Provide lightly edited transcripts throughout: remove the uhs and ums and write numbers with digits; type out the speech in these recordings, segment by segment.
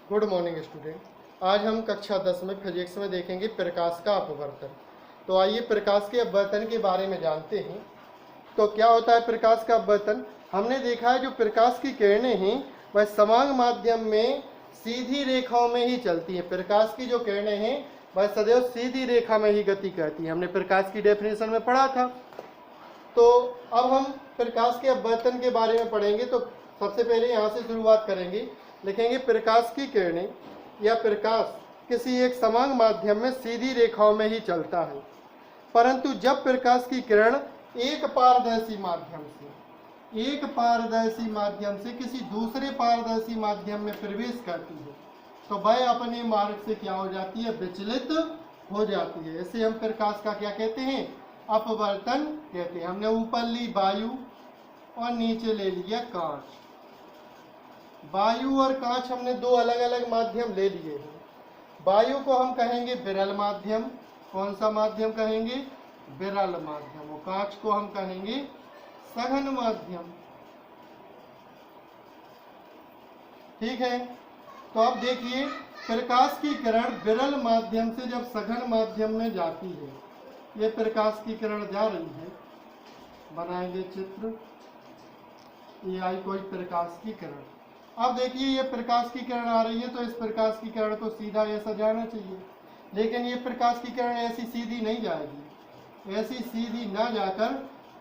Good morning student. आज हम कक्षा 10 में फिजिक्स में देखेंगे प्रकाश का अपवर्तन। तो आइए प्रकाश के अपवर्तन के बारे में जानते हैं। तो क्या होता है प्रकाश का अपवर्तन? हमने देखा है जो प्रकाश की किरणें हैं वह समान माध्यम में सीधी रेखाओं में ही चलती हैं। प्रकाश की जो किरणें हैं वह सदैव सीधी रेखा में ही गति करती हैं। हमने प्रकाश की डेफिनेशन में पढ़ा था। तो अब हम प्रकाश के अपवर्तन के बारे में पढ़ेंगे। तो सबसे पहले यहाँ से शुरुआत करेंगे। लिखेंगे प्रकाश की किरणें या प्रकाश किसी एक समान माध्यम में सीधी रेखाओं में ही चलता है, परंतु जब प्रकाश की किरण एक पारदर्शी माध्यम से किसी दूसरे पारदर्शी माध्यम में प्रवेश करती है तो वह अपने मार्ग से क्या हो जाती है? विचलित हो जाती है। इसे हम प्रकाश का क्या कहते हैं? अपवर्तन कहते हैं। हमने ऊपर ली वायु और नीचे ले लिया कांच। वायु और कांच हमने दो अलग अलग माध्यम ले लिए हैं। वायु को हम कहेंगे विरल माध्यम। कौन सा माध्यम कहेंगे? विरल माध्यम। और कांच को हम कहेंगे सघन माध्यम। ठीक है। तो अब देखिए प्रकाश की किरण विरल माध्यम से जब सघन माध्यम में जाती है, ये प्रकाश की किरण जा रही है, बनाएंगे चित्र। ये आई कोई प्रकाश की किरण। अब देखिए ये प्रकाश की किरण आ रही है तो इस प्रकाश की किरण को सीधा ऐसा जाना चाहिए, लेकिन ये प्रकाश की किरण ऐसी सीधी नहीं जाएगी। ऐसी सीधी ना जाकर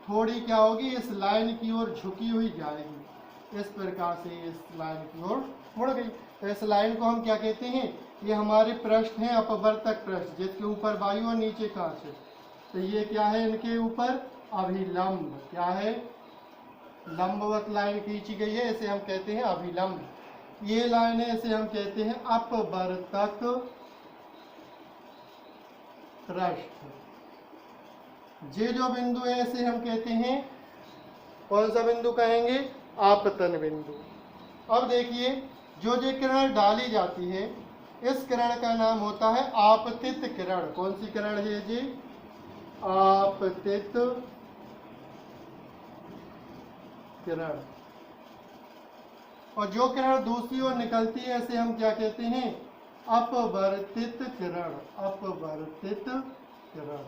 थोड़ी क्या होगी? इस लाइन की ओर झुकी हुई जाएगी। इस प्रकार से इस लाइन की ओर मुड़ गई। तो इस लाइन को हम क्या कहते हैं? ये हमारे पृष्ठ हैं, अपवर्तक पृष्ठ, जिसके ऊपर वायु और नीचे कांच है। तो ये क्या है? इनके ऊपर अभिलंब। क्या है? लंबवत लाइन खींची गई है, इसे हम कहते हैं अभिलंब। ये लाइन है, इसे हम कहते हैं अपवर्तक पृष्ठ। ये जो बिंदु है इसे हम कहते हैं, कौन सा बिंदु कहेंगे? आपतन बिंदु। अब देखिए जो किरण डाली जाती है इस किरण का नाम होता है आपतित किरण। कौन सी किरण है जी? आपतित किरण। और जो किरण दूसरी ओर निकलती है इसे हम क्या कहते हैं? अपवर्तित किरण। अपवर्तित किरण।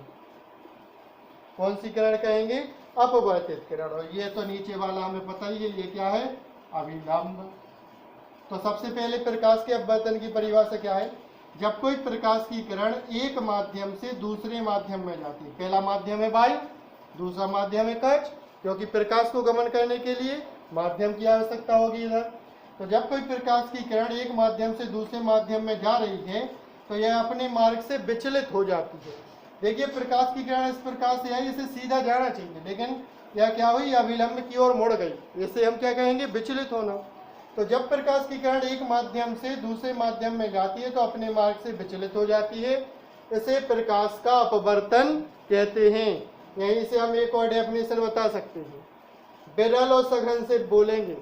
कौन सी किरण कहेंगे? अपवर्तित किरण। और ये तो नीचे वाला हमें पता ही है, ये क्या है? अभिलंब। तो सबसे पहले प्रकाश के अपवर्तन की परिभाषा क्या है? जब कोई प्रकाश की किरण एक माध्यम से दूसरे माध्यम में जाती है। पहला माध्यम है वायु, दूसरा माध्यम है कांच, क्योंकि प्रकाश को गमन करने के लिए माध्यम की आवश्यकता होगी इधर। तो जब कोई प्रकाश की किरण एक माध्यम से दूसरे माध्यम में जा रही है तो यह अपने मार्ग से विचलित हो जाती है। देखिए प्रकाश की किरण इस प्रकार से आई, इसे सीधा जाना चाहिए, लेकिन यह क्या हुई? अभिलंब की ओर मुड़ गई। इसे हम क्या कहेंगे? विचलित होना। तो जब प्रकाश की किरण एक माध्यम से दूसरे माध्यम में जाती है तो अपने मार्ग से विचलित हो जाती है। इसे प्रकाश का अपवर्तन कहते हैं। यहीं से हम एक और डेफिनेशन बता सकते हैं। विरल और सघन से बोलेंगे।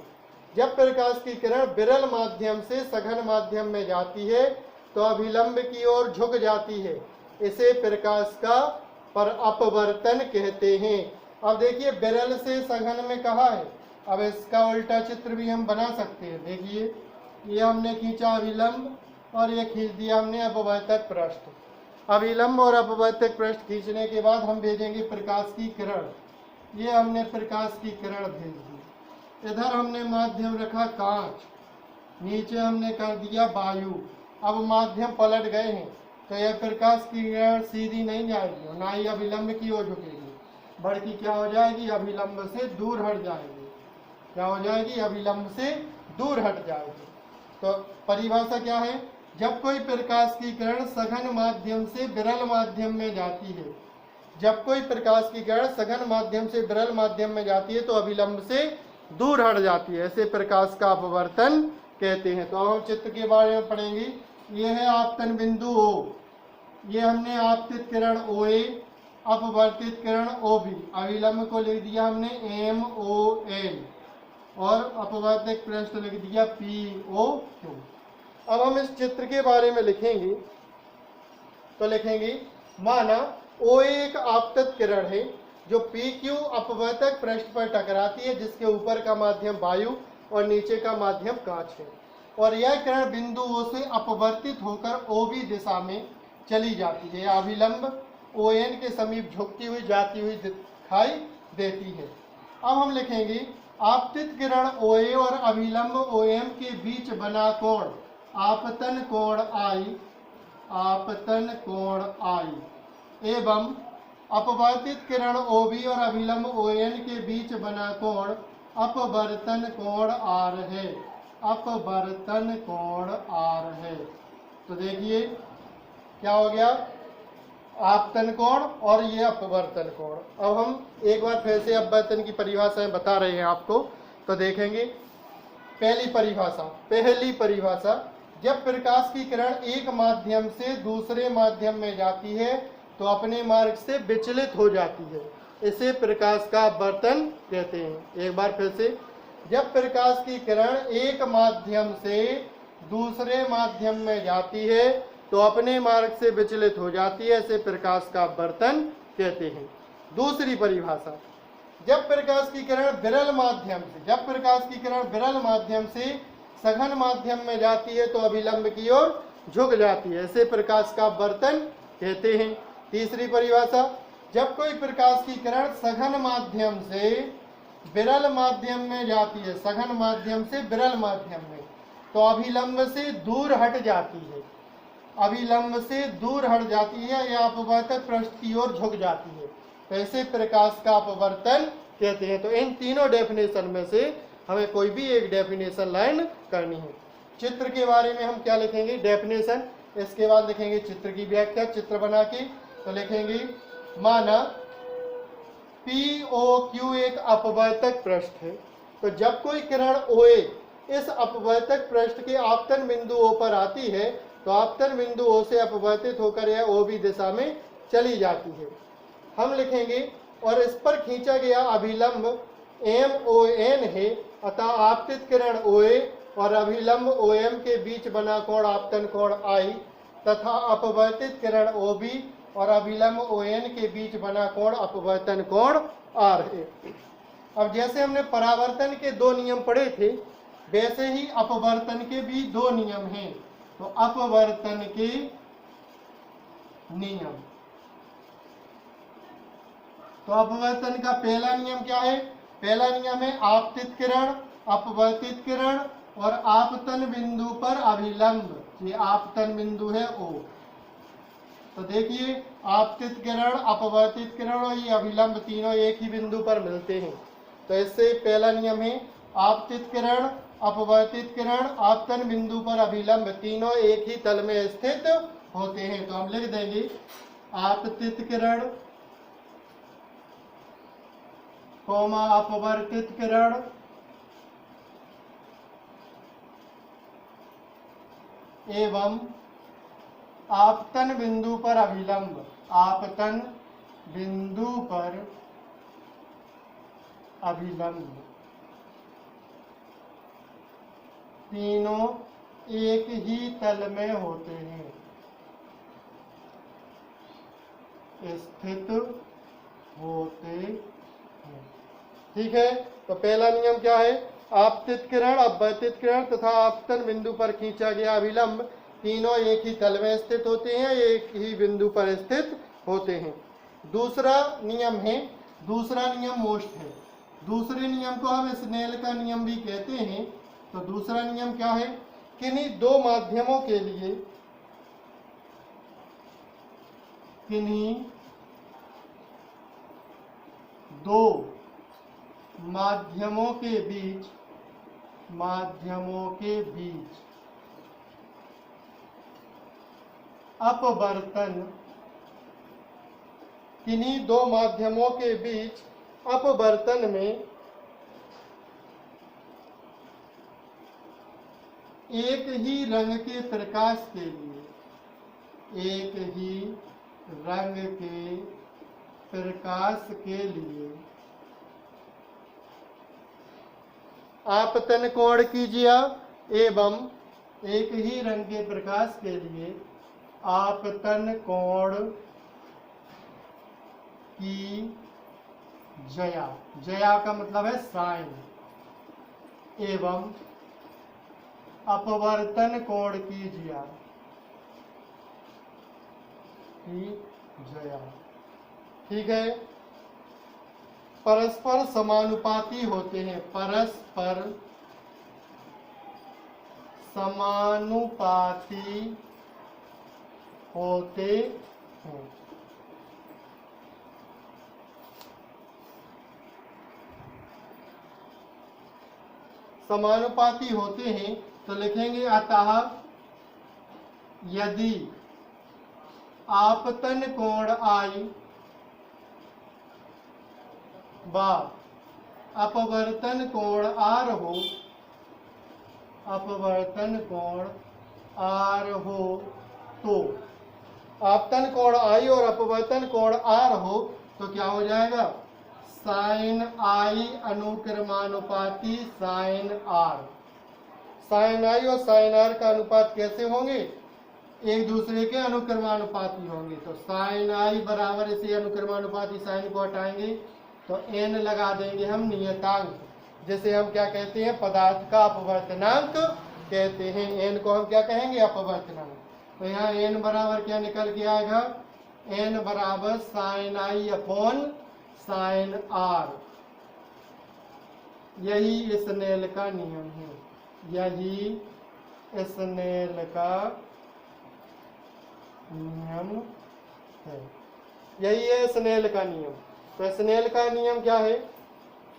जब प्रकाश की किरण विरल माध्यम से सघन माध्यम में जाती है तो अभिलंब की ओर झुक जाती है। इसे प्रकाश का अपवर्तन कहते हैं। अब देखिए विरल से सघन में कहा है, अब इसका उल्टा चित्र भी हम बना सकते हैं। देखिए ये हमने खींचा अभिलंब और ये खींच दिया हमने अपवर्तक पृष्ठ। अभिलंब और अपवर्तक पृष्ठ खींचने के बाद हम भेजेंगे प्रकाश की किरण। ये हमने प्रकाश की किरण भेज दी। इधर हमने माध्यम रखा कांच, नीचे हमने कर दिया वायु। अब माध्यम पलट गए हैं तो यह प्रकाश की किरण सीधी नहीं जाएगी और ना ही अभिलंब की ओर झुकेगी, बल्कि क्या हो जाएगी? अभिलंब से दूर हट जाएगी। क्या हो जाएगी? अभिलंब से दूर हट जाएगी। तो परिभाषा क्या है? जब कोई प्रकाश की किरण सघन माध्यम से विरल माध्यम में जाती है, जब कोई प्रकाश की किरण सघन माध्यम से विरल माध्यम में जाती है तो अभिलंब से दूर हट जाती है। ऐसे प्रकाश का अपवर्तन कहते हैं। तो अब हम चित्र के बारे में पढ़ेंगे। ये है आपतन बिंदु O। ये हमने आपतित किरण OA, अपवर्तित किरण OB, अभिलंब को लिख दिया हमने MON और अपवर्तक पृष्ठ लिख दिया POQ। अब हम इस चित्र के बारे में लिखेंगे। तो लिखेंगे माना OA एक आपतित किरण है जो PQ अपवर्तक पृष्ठ पर टकराती है, जिसके ऊपर का माध्यम वायु और नीचे का माध्यम कांच है। और यह किरण बिंदु O से अपवर्तित होकर OB दिशा में चली जाती है। अभिलंब ON के समीप झुकती हुई जाती हुई दिखाई देती है। अब हम लिखेंगे आपतित किरण OA और अभिलंब OM के बीच बना कोण आपतन कोण I, आपतन कोण I एवं अपवर्तित किरण OB और अभिलंब ON के बीच बना कोण अपवर्तन कोण R है, अपवर्तन कोण R है। तो देखिए क्या हो गया, आपतन कोण और ये अपवर्तन कोण। अब हम एक बार फिर से अपवर्तन की परिभाषाएं बता रहे हैं आपको, तो देखेंगे। पहली परिभाषा, जब प्रकाश की किरण एक माध्यम से दूसरे माध्यम में जाती है तो अपने मार्ग से विचलित हो जाती है, इसे प्रकाश का अपवर्तन कहते हैं। एक बार फिर से, जब प्रकाश की किरण एक माध्यम से दूसरे माध्यम में जाती है तो अपने मार्ग से विचलित हो जाती है, इसे प्रकाश का अपवर्तन कहते हैं। दूसरी परिभाषा, जब प्रकाश की किरण विरल माध्यम से सघन माध्यम में जाती है तो अभिलंब की ओर झुक जाती है, इसे प्रकाश का अपवर्तन कहते हैं। तीसरी परिभाषा, जब कोई प्रकाश की किरण सघन माध्यम से विरल माध्यम में जाती है, सघन माध्यम से विरल माध्यम में, तो अभिलंब से दूर हट जाती है, अभिलंब से दूर हट जाती है या अपवर्तक पृष्ठ की ओर झुक जाती है, तो इसे प्रकाश का अपवर्तन कहते हैं। तो इन तीनों डेफिनेशन में से हमें कोई भी एक डेफिनेशन लाइन करनी है। चित्र के बारे में हम क्या लिखेंगे, डेफिनेशन, इसके बाद लिखेंगे चित्र की व्याख्या। चित्र बना के तो लिखेंगे, माना POQ एक अपवर्तक पृष्ठ है, तो जब कोई किरण OA इस अपवर्तक पृष्ठ के आपतन बिंदु O पर आती है तो आपतन बिंदु O से अपवर्तित होकर यह OB दिशा में चली जाती है। हम लिखेंगे, और इस पर खींचा गया अभिलंब MON है, अतः आपतित किरण OA और अभिलंब OM के बीच बना कोण आपतन कोण I तथा अपवर्तित किरण OB और अभिलंब ON के बीच बना कोण अपवर्तन कोण R है। अब जैसे हमने परावर्तन के दो नियम पढ़े थे, वैसे ही अपवर्तन के भी दो नियम हैं। तो अपवर्तन के नियम, तो अपवर्तन का पहला नियम क्या है, पहला नियम है आपतित किरण, अपवर्तित किरण और आपतन बिंदु पर अभिलंब, ये आपतन बिंदु है O। तो देखिए, आपतित किरण, अपवर्तित किरण और ये अभिलंब तीनों एक ही बिंदु पर मिलते हैं, तो इससे पहला नियम है आपतित किरण, अपवर्तित किरण, आपतन बिंदु पर अभिलंब तीनों एक ही तल में स्थित होते हैं। तो हम लिख देंगे आपतित किरण, अपवर्तित किरण एवं आपतन बिंदु पर अभिलंब, आपतन बिंदु पर अभिलंब तीनों एक ही तल में होते हैं, स्थित होते हैं। ठीक है, तो पहला नियम क्या है, आपतित किरण, अपवर्तित किरण तथा आपतन बिंदु पर खींचा गया अभिलंब तीनों एक ही तल में स्थित होते हैं, एक ही बिंदु पर स्थित होते हैं। दूसरा नियम है, दूसरा नियम मोस्ट है, दूसरे नियम को हम स्नेल का नियम भी कहते हैं। तो दूसरा नियम क्या है, किन्हीं दो माध्यमों के लिए, किन्हीं दो माध्यमों के बीच, अपवर्तन, किन्हीं दो माध्यमों के बीच अपवर्तन में एक ही रंग के प्रकाश के लिए, एक ही रंग के प्रकाश के लिए आपतन कोण कीजिए एवं एक ही रंग के प्रकाश के लिए आपतन कोण की जया, जया का मतलब है साइन, एवं अपवर्तन कोण की ज्या ठीक है। परस्पर समानुपाती होते हैं, परस्पर समानुपाती होते हैं। समानुपाती होते हैं तो लिखेंगे अतः यदि आपतन कोण I व अपवर्तन कोण R हो, अपवर्तन कोण R हो तो आपतन कोण I और अपवर्तन कोण R हो तो क्या हो जाएगा, साइन I अनुक्रमानुपाती साइन R। साइन I और साइन R का अनुपात कैसे होंगे, एक दूसरे के अनुक्रमानुपाती होंगे। तो साइन I बराबर इसी अनुक्रमानुपाती साइन को हटाएंगे तो n लगा देंगे हम नियतांक, जिसे हम क्या कहते हैं, पदार्थ का अपवर्तनांक कहते हैं। n को हम क्या कहेंगे, अपवर्तनांक। तो यहाँ n बराबर क्या निकल के आएगा, n बराबर sine I upon sine R। यही स्नेल का नियम है, यही स्नेल का नियम है, यही है स्नेल का नियम। तो स्नेल का नियम क्या है,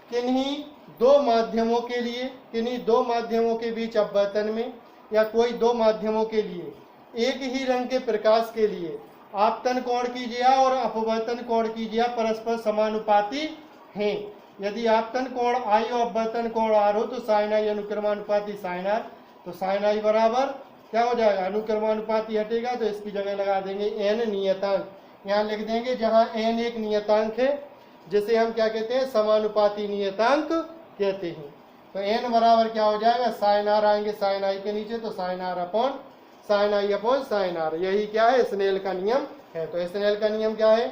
किन्हीं दो माध्यमों के लिए, किन्हीं दो माध्यमों के बीच अपवर्तन में या कोई दो माध्यमों के लिए एक ही रंग के प्रकाश के लिए आपतन कोण की ज्या और अपवर्तन कोण की ज्या परस्पर समानुपाती हैं। यदि आपतन कोण I और अपवर्तन कोण R हो तो साइन I अनुक्रमानुपाती साइन R। तो साइन I बराबर क्या हो जाएगा, अनुक्रमानुपाती हटेगा तो इसकी जगह लगा देंगे n नियतांक। यहाँ लिख देंगे जहाँ n एक नियतांक है जिसे हम क्या कहते हैं, समानुपाती नियतांक कहते हैं। तो n बराबर क्या हो जाएगा, साइन R आएंगे साइन I के नीचे तो sine R upon sine I upon sine R। यही क्या है, स्नेल का नियम है। तो स्नेल का नियम क्या है,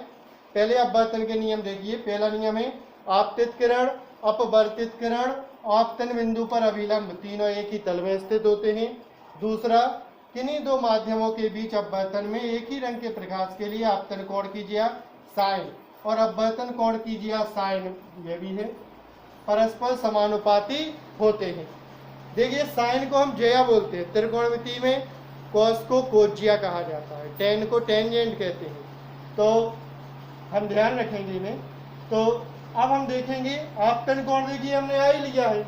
पहले अपवर्तन के नियम देखिए। पहला नियम है आपतित किरण, अपवर्तित किरण आपतन बिंदु पर अभिलंब तीनों एक ही तल में स्थित होते हैं। दूसरा, किन्हीं दो माध्यमों के बीच अपवर्तन में एक ही रंग के प्रकाश के लिए आपतन कोण की ज्या साइन और अपवर्तन कोण की ज्या साइन, ये भी है, परस्पर समानुपाती होते हैं। देखिए साइन को हम ज्या बोलते हैं, त्रिकोणमिति में कॉस को कोज्या कहा जाता है, टेन को टेंजेंट कहते हैं। तो हम ध्यान रखेंगे इन्हें। तो अब हम देखेंगे आपतन कोण, देखिए हमने I लिया है,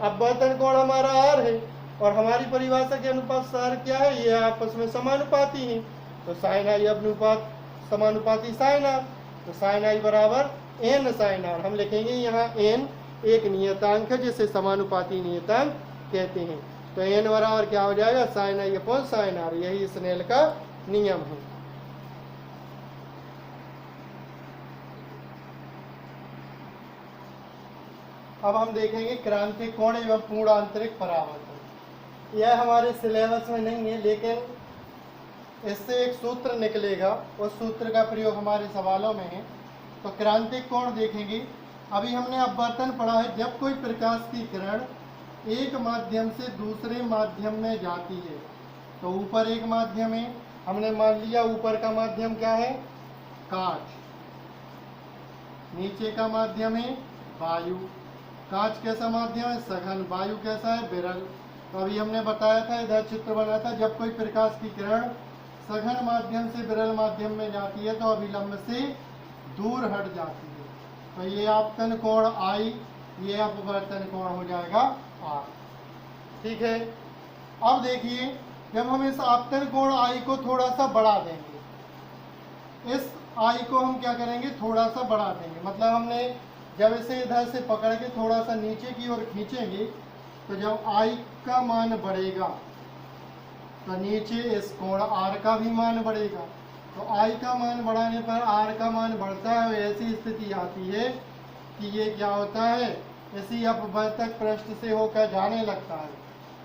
अपवर्तन कोण हमारा R है और हमारी परिभाषा के अनुपात सार क्या है, ये आपस में समानुपाती हैं। तो साइन I अनुपात समानुपाती साइन R। तो साइन I बराबर n साइन R। हम लिखेंगे यहाँ n एक नियतांक है जिसे समानुपाती नियतांक कहते हैं। तो n बराबर क्या हो जाएगा, sine I upon sine R। यही स्नेल का नियम है। अब हम देखेंगे क्रांतिक कोण एवं पूर्ण आंतरिक परावर्तन। यह हमारे सिलेबस में नहीं है, लेकिन इससे एक सूत्र निकलेगा, उस सूत्र का प्रयोग हमारे सवालों में है। तो क्रांतिक कोण देखेंगे। अभी हमने अपवर्तन पढ़ा है, जब कोई प्रकाश की किरण एक माध्यम से दूसरे माध्यम में जाती है। तो ऊपर एक माध्यम है, हमने मान लिया ऊपर का माध्यम क्या है, कांच, नीचे का माध्यम है वायु। कांच कैसा माध्यम है, सघन, वायु कैसा है, विरल। तो अभी हमने बताया था, इधर चित्र बनाया था, जब कोई प्रकाश की किरण सघन माध्यम से विरल माध्यम में जाती है तो अभिलंब से दूर हट जाती है। तो ये आपतन कोण I, ये अपवर्तन कोण हो जाएगा R। ठीक है। अब देखिए, जब हम इस आपतन कोण I को थोड़ा सा बढ़ा देंगे, इस I को हम क्या करेंगे, थोड़ा सा बढ़ा देंगे। मतलब हमने जब इसे इधर से पकड़ के थोड़ा सा नीचे की ओर खींचेंगे तो जब I का मान बढ़ेगा तो नीचे इस कोण R का भी मान बढ़ेगा। तो I का मान बढ़ाने पर R का मान बढ़ता है। ऐसी स्थिति आती है कि ये क्या होता है, इसी अपवर्तक पृष्ठ से होकर जाने लगता है।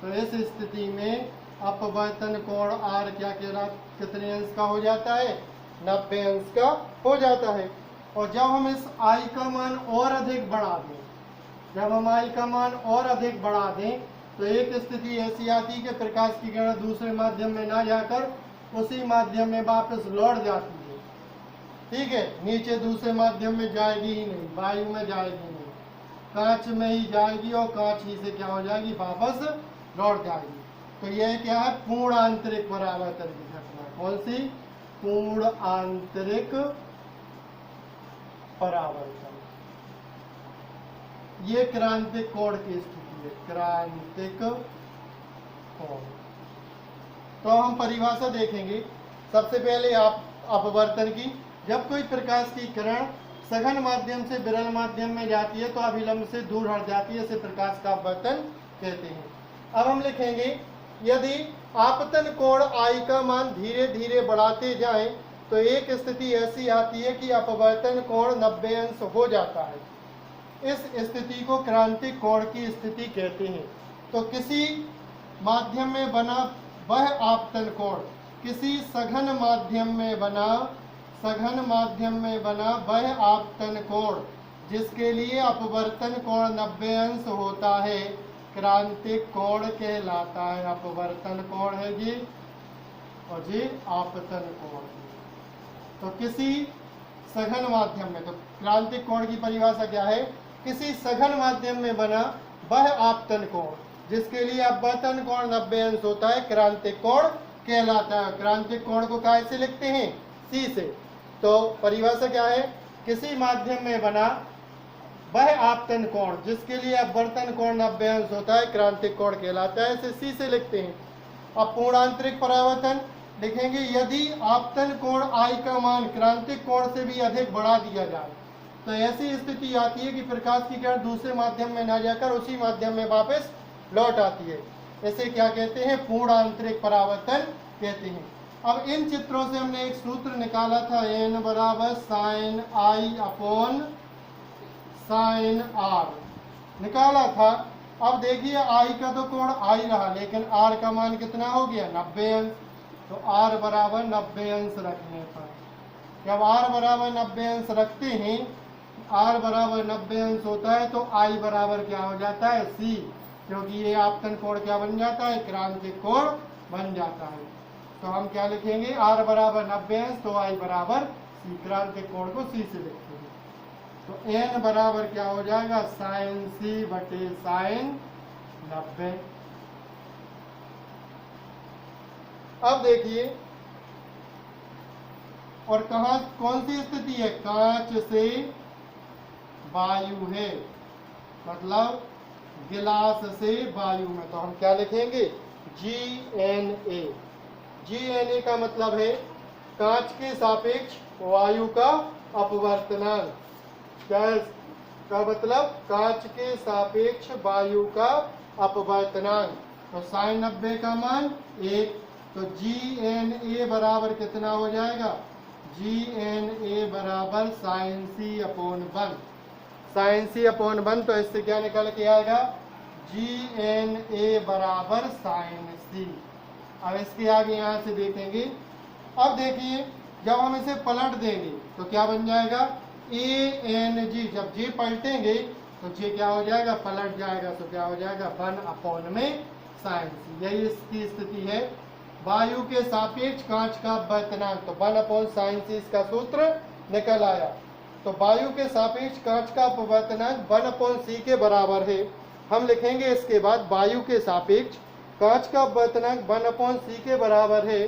तो इस स्थिति में अपवर्तन कोण R क्या कहलाता, कितने अंश का हो जाता है, 90 अंश का हो जाता है। और जब हम इस I का मान और अधिक बढ़ा दें, जब हम I का मान और अधिक बढ़ा दें तो एक स्थिति ऐसी आती है कि प्रकाश की किरण दूसरे माध्यम में ना जाकर उसी माध्यम में वापस लौट जाती है। ठीक है, नीचे दूसरे माध्यम में जाएगी ही नहीं, वायु में जाएगी नहीं, कांच में ही जाएगी और कांच ही से क्या हो जाएगी, वापस लौट जाएगी। तो यह क्या है, पूर्ण आंतरिक परावर्तन की घटना। कौन सी? पूर्ण आंतरिक परावर्तन। ये क्रांतिक कोण की स्थिति है, क्रांतिक कोण। तो हम परिभाषा देखेंगे सबसे पहले आप अपवर्तन की। जब कोई प्रकाश की किरण सघन माध्यम से विरल माध्यम में जाती है तो अभिलंब से दूर हट जाती है, इसे प्रकाश का अपवर्तन कहते हैं। अब हम लिखेंगे, यदि आपतन कोण I का मान धीरे धीरे बढ़ाते जाएं तो एक स्थिति ऐसी आती है कि अपवर्तन कोण 90 अंश हो जाता है। इस स्थिति को क्रांतिक कोण की स्थिति कहते हैं। तो किसी माध्यम में बना वह आपतन कोण, किसी सघन माध्यम में बना वह आपतन कोण जिसके लिए अपवर्तन कोण 90 अंश होता है, क्रांतिक कोण कहलाता है। अपवर्तन कोण है जी, और जी आपतन कोण। तो किसी सघन माध्यम में, तो क्रांतिक कोण की परिभाषा क्या है, किसी सघन माध्यम में बना वह आपतन कोण जिसके लिए अपवर्तन कोण 90 अंश होता है, क्रांतिक कोण कहलाता है। क्रांतिक कोण को कैसे लिखते हैं, सी से। तो परिभाषा क्या है, किसी माध्यम में बना वह आपतन कोण जिसके लिए अपवर्तन कोण 90 अंश होता है, क्रांतिक कोण कहलाता है, इसे सी से लिखते हैं। अब पूर्ण आंतरिक परावर्तन लिखेंगे, यदि आपतन कोण I का मान क्रांतिक कोण से भी अधिक बढ़ा दिया जाए तो ऐसी स्थिति आती है कि प्रकाश की किरण दूसरे माध्यम में न जाकर उसी माध्यम में वापस लौट आती है। इसे क्या कहते हैं, पूर्ण आंतरिक परावर्तन कहते हैं। अब इन चित्रों से हमने एक सूत्र निकाला था, n बराबर sine I upon sine R निकाला था। अब देखिए I का तो कोण I रहा, लेकिन R का मान कितना हो गया, 90 अंश। तो R बराबर 90 अंश रखने पर, जब R बराबर 90 अंश रखते हैं, R बराबर 90 अंश होता है तो I बराबर क्या हो जाता है, C, क्योंकि ये आपतन कोण क्या बन जाता है, क्रांतिक कोण बन जाता है। तो हम क्या लिखेंगे, R बराबर 90 अंश तो I बराबर C, क्रांतिक कोण को C से लिखते हैं। तो n बराबर क्या हो जाएगा, साइन C बटे साइन 90। अब देखिए, और कहाँ कौन सी स्थिति है, कांच से वायु है, मतलब गिलास से वायु में। तो हम क्या लिखेंगे, GNA। GNA का मतलब है कांच के सापेक्ष वायु का अपवर्तनांक। क्या है का मतलब, कांच के सापेक्ष वायु का अपवर्तनांक। तो साइन 90 का मान 1, तो GNA बराबर कितना हो जाएगा, GNA बराबर sine C upon 1। Sine C upon 1, तो इससे क्या निकल के आएगा, GNA बराबर साइन C। अब इसके आगे यहाँ से देखेंगे। अब देखिए, जब हम इसे पलट देंगे तो क्या बन जाएगा, ANG। जब G पलटेंगे तो G क्या हो जाएगा, पलट जाएगा, तो क्या हो जाएगा, 1 अपॉन में साइन C। यही इसकी स्थिति है। वायु के सापेक्ष कांच का अपवर्तनांक, तो 1 अपॉन साइन C इसका सूत्र निकल आया। तो वायु के सापेक्ष कांच का अपवर्तनांक 1 अपॉन C के बराबर है। हम लिखेंगे इसके बाद, वायु के सापेक्ष कांच का अपवर्तनांक 1 अपॉन C के बराबर है,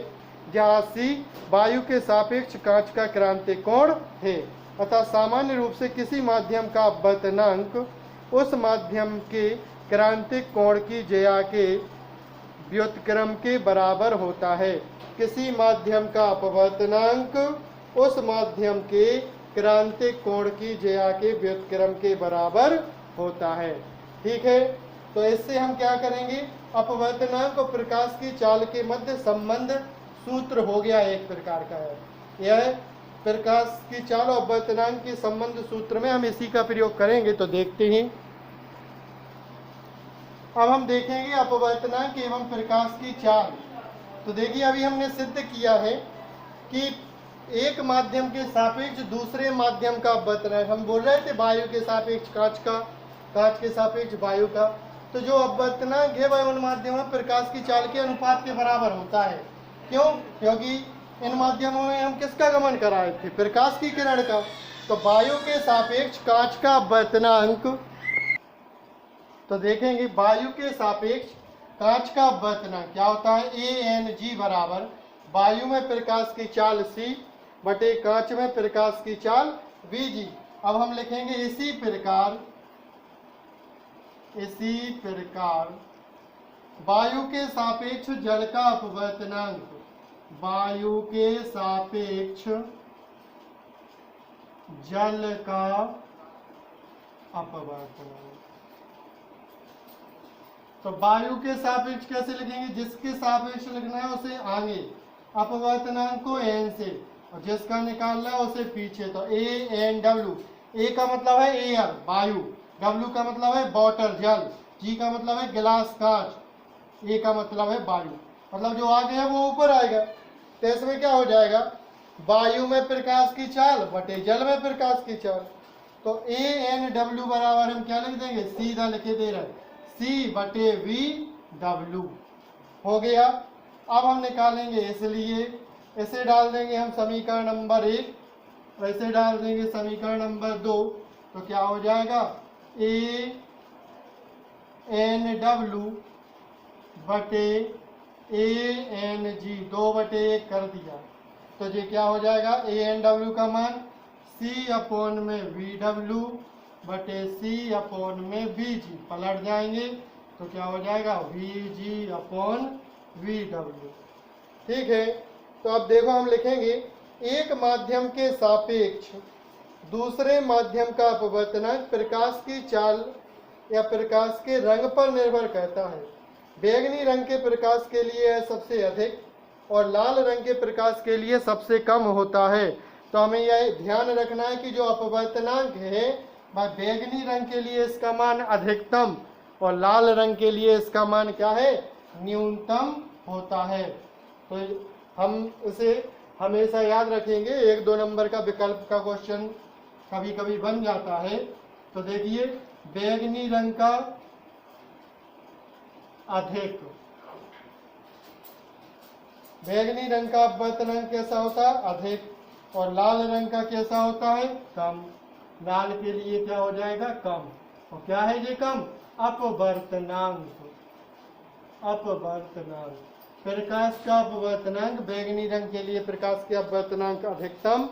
जहाँ C वायु के सापेक्ष कांच का क्रांतिक कोण है। अतः सामान्य रूप से किसी माध्यम का अपवर्तनांक उस माध्यम के क्रांतिक कोण की ज्या के व्युत्क्रम के बराबर होता है। किसी माध्यम का अपवर्तनांक उस माध्यम के क्रांतिक कोण की ज्या के व्युत्क्रम के बराबर होता है। ठीक है, तो इससे हम क्या करेंगे, अपवर्तनांक और प्रकाश की चाल के मध्य संबंध सूत्र हो गया एक प्रकार का है। यह प्रकाश की चाल और अपवर्तनांक के संबंध सूत्र में हम इसी का प्रयोग करेंगे। तो देखते हैं, अब हम देखेंगे अपवर्तनांक एवं प्रकाश की चाल। तो देखिए, अभी हमने सिद्ध किया है कि एक माध्यम के सापेक्ष दूसरे माध्यम का अपवर्तनांक, हम बोल रहे थे वायु के सापेक्ष कांच का, कांच के सापेक्ष वायु का। तो जो अपवर्तनांक है वह उन माध्यमों में प्रकाश की चाल के अनुपात के बराबर होता है। क्यों? क्योंकि इन माध्यमों में हम किसका गमन करा रहे थे? प्रकाश की किरण का। तो वायु के सापेक्ष कांच का अपवर्तनांक, तो देखेंगे वायु के सापेक्ष कांच का अपवर्तनांक क्या होता है? ANG बराबर वायु में प्रकाश की चाल C बटे कांच में प्रकाश की चाल VG। अब हम लिखेंगे इसी प्रकार वायु के सापेक्ष जल का अपवर्तनांक, वायु के सापेक्ष जल का अपवर्तनांक। तो वायु के सापेक्ष कैसे लिखेंगे? जिसके सापेक्ष लिखना है उसे आगे, अपवर्तनांक को n से, और जिसका निकालना है उसे पीछे। तो ANW, A का मतलब है एयर वायु, W का मतलब है बॉटल जल, G का मतलब है गिलास कांच, A का मतलब है वायु। मतलब जो आगे है वो ऊपर आएगा। तो इसमें क्या हो जाएगा? वायु में प्रकाश की चाल बटे जल में प्रकाश की चाल। तो ANW बराबर हम क्या लिख देंगे? सीधा लिखे दे रहे हैं C बटे VW हो गया। अब हम निकालेंगे, इसलिए इसे डाल देंगे हम समीकरण नंबर 1, वैसे डाल देंगे समीकरण नंबर 2। तो क्या हो जाएगा? ANW बटे ANG 2 बटे 1 कर दिया। तो ये क्या हो जाएगा? ANW का मान C अपॉन में VW बटे C अपॉन में VG, पलट जाएंगे तो क्या हो जाएगा? VG upon VW। ठीक है। तो अब देखो हम लिखेंगे एक माध्यम के सापेक्ष दूसरे माध्यम का अपवर्तनांक प्रकाश की चाल या प्रकाश के रंग पर निर्भर करता है। बैंगनी रंग के प्रकाश के लिए यह सबसे अधिक और लाल रंग के प्रकाश के लिए सबसे कम होता है। तो हमें यह ध्यान रखना है कि जो अपवर्तनांक है वह बैंगनी रंग के लिए इसका मान अधिकतम और लाल रंग के लिए इसका मान क्या है? न्यूनतम होता है। तो हम इसे हमेशा याद रखेंगे। 1-2 नंबर का विकल्प का क्वेश्चन कभी कभी बन जाता है। तो देखिए, बैंगनी रंग का अधिक, बैंगनी रंग का अपवर्तनांक कैसा होता है? अधिक, और लाल रंग का कैसा होता है? कम। लाल के लिए क्या हो जाएगा? कम। और क्या है ये कम? अपवर्तनांक। अपवर्तनांक, प्रकाश का अपवर्तनांक बैंगनी रंग के लिए प्रकाश के अपवर्तनांक अधिकतम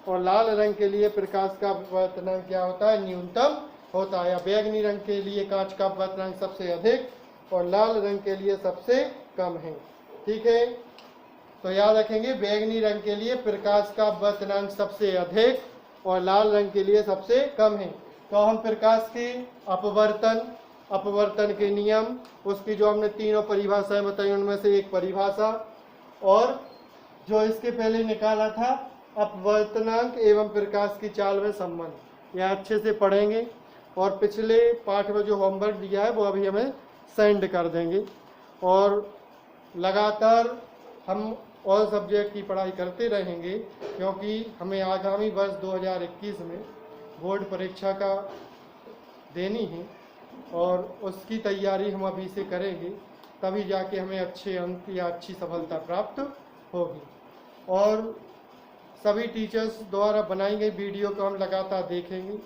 और लाल रंग के लिए प्रकाश का अपवर्तनांक क्या होता है? न्यूनतम होता है। या बैंगनी रंग के लिए कांच का अपवर्तनांक सबसे अधिक और लाल रंग के लिए सबसे कम है। ठीक है। तो याद रखेंगे, बैंगनी रंग के लिए प्रकाश का अपवर्तनांक सबसे अधिक और लाल रंग के लिए सबसे कम है। तो हम प्रकाश के अपवर्तन के नियम, उसकी जो हमने तीनों परिभाषाएं बताई उनमें से एक परिभाषा, और जो इसके पहले निकाला था अपवर्तनांक एवं प्रकाश की चाल में संबंध, यह अच्छे से पढ़ेंगे। और पिछले पाठ में जो होमवर्क दिया है वो अभी हमें सेंड कर देंगे। और लगातार हम ऑल सब्जेक्ट की पढ़ाई करते रहेंगे, क्योंकि हमें आगामी वर्ष 2021 में बोर्ड परीक्षा का देनी है और उसकी तैयारी हम अभी से करेंगे, तभी जाके हमें अच्छे अंक या अच्छी सफलता प्राप्त होगी। और सभी टीचर्स द्वारा बनाई गई वीडियो को हम लगातार देखेंगे,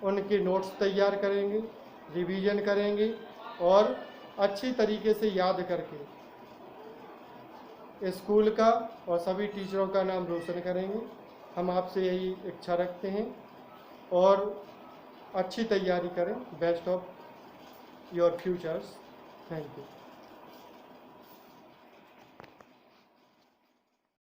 उनके नोट्स तैयार करेंगे, रिवीजन करेंगे और अच्छी तरीके से याद करके स्कूल का और सभी टीचरों का नाम रोशन करेंगे। हम आपसे यही इच्छा रखते हैं और अच्छी तैयारी करें। Best of your futures. Thank you.